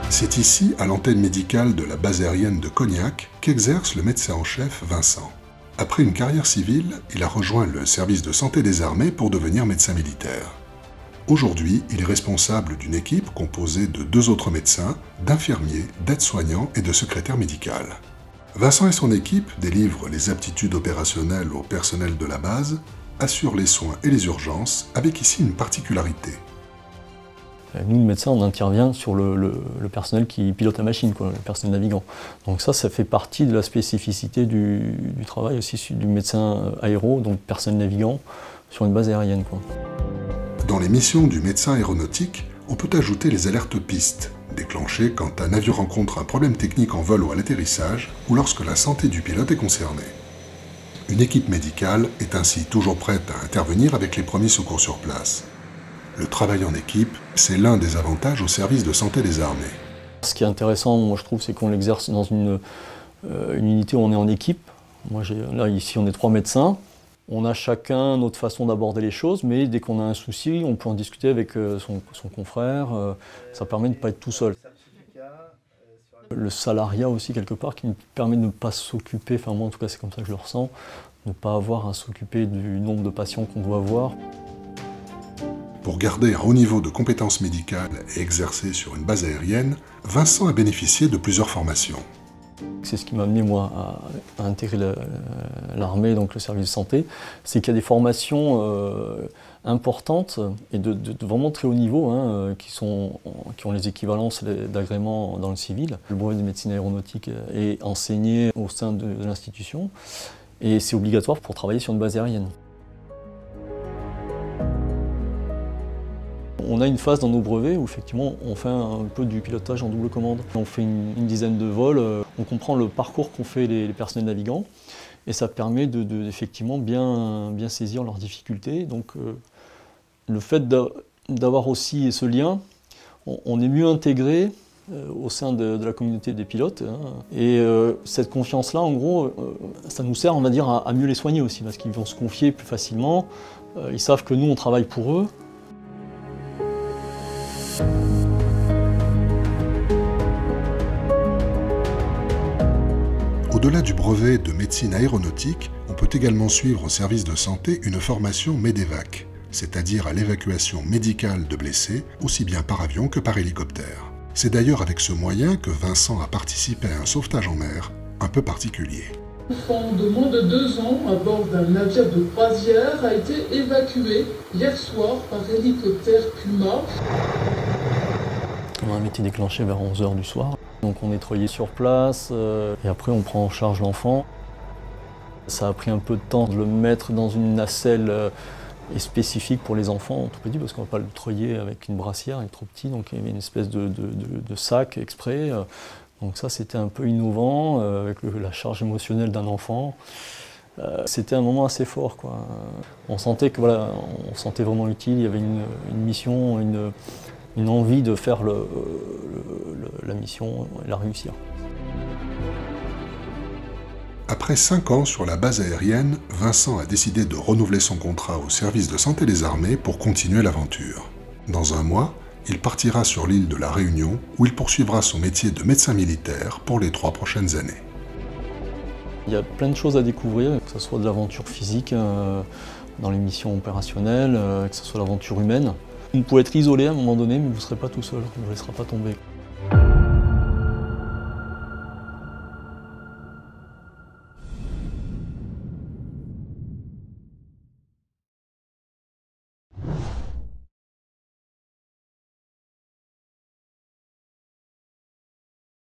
C'est ici, à l'antenne médicale de la base aérienne de Cognac, qu'exerce le médecin en chef Vincent. Après une carrière civile, il a rejoint le service de santé des armées pour devenir médecin militaire. Aujourd'hui, il est responsable d'une équipe composée de 2 autres médecins, d'infirmiers, d'aides-soignants et de secrétaires médicales. Vincent et son équipe délivrent les aptitudes opérationnelles au personnel de la base, assurent les soins et les urgences, avec ici une particularité. Nous, le médecin, on intervient sur le personnel qui pilote la machine, le personnel navigant. Donc ça fait partie de la spécificité du travail aussi du médecin aéro, donc personnel navigant, sur une base aérienne. Dans les missions du médecin aéronautique, on peut ajouter les alertes pistes, déclenchées quand un avion rencontre un problème technique en vol ou à l'atterrissage, ou lorsque la santé du pilote est concernée. Une équipe médicale est ainsi toujours prête à intervenir avec les premiers secours sur place. Le travail en équipe, c'est l'un des avantages au service de santé des armées. Ce qui est intéressant, moi je trouve, c'est qu'on l'exerce dans une unité où on est en équipe. Là, ici, on est 3 médecins. On a chacun notre façon d'aborder les choses, mais dès qu'on a un souci, on peut en discuter avec son confrère. Ça permet de ne pas être tout seul. Le salariat aussi, quelque part, qui nous permet de ne pas s'occuper, enfin moi en tout cas c'est comme ça que je le ressens, de ne pas avoir à s'occuper du nombre de patients qu'on doit voir. Pour garder un haut niveau de compétences médicales et exercer sur une base aérienne, Vincent a bénéficié de plusieurs formations. C'est ce qui m'a amené moi à intégrer l'armée, donc le service de santé, c'est qu'il y a des formations importantes et de vraiment très haut niveau qui ont les équivalences d'agrément dans le civil. Le brevet de médecine aéronautique est enseigné au sein de l'institution et c'est obligatoire pour travailler sur une base aérienne. On a une phase dans nos brevets où effectivement on fait un peu du pilotage en double commande. On fait une dizaine de vols, on comprend le parcours qu'ont fait les personnels navigants et ça permet effectivement bien saisir leurs difficultés. Donc le fait d'avoir aussi ce lien, on est mieux intégré au sein de la communauté des pilotes. Et cette confiance-là, en gros, ça nous sert, on va dire, à mieux les soigner aussi parce qu'ils vont se confier plus facilement. Ils savent que nous, on travaille pour eux. Au-delà du brevet de médecine aéronautique, on peut également suivre au service de santé une formation MEDEVAC, c'est-à-dire à l'évacuation médicale de blessés, aussi bien par avion que par hélicoptère. C'est d'ailleurs avec ce moyen que Vincent a participé à un sauvetage en mer un peu particulier. Un enfant de moins de 2 ans à bord d'un navire de croisière a été évacué hier soir par hélicoptère Puma. On a été déclenché vers 11 h du soir. Donc on nettoyait sur place et après on prend en charge l'enfant. Ça a pris un peu de temps de le mettre dans une nacelle spécifique pour les enfants, tout petit, parce qu'on ne va pas le treuiller avec une brassière, il est trop petit, donc il y avait une espèce de sac exprès. Donc ça c'était un peu innovant, avec la charge émotionnelle d'un enfant. C'était un moment assez fort, quoi. On sentait que voilà, on sentait vraiment utile, il y avait une mission, une envie de faire la mission et la réussir. Après 5 ans sur la base aérienne, Vincent a décidé de renouveler son contrat au service de santé des armées pour continuer l'aventure. Dans un mois, il partira sur l'île de la Réunion où il poursuivra son métier de médecin militaire pour les 3 prochaines années. Il y a plein de choses à découvrir, que ce soit de l'aventure physique dans les missions opérationnelles, que ce soit l'aventure humaine. Vous pouvez être isolé à un moment donné, mais vous ne serez pas tout seul, on ne vous laissera pas tomber.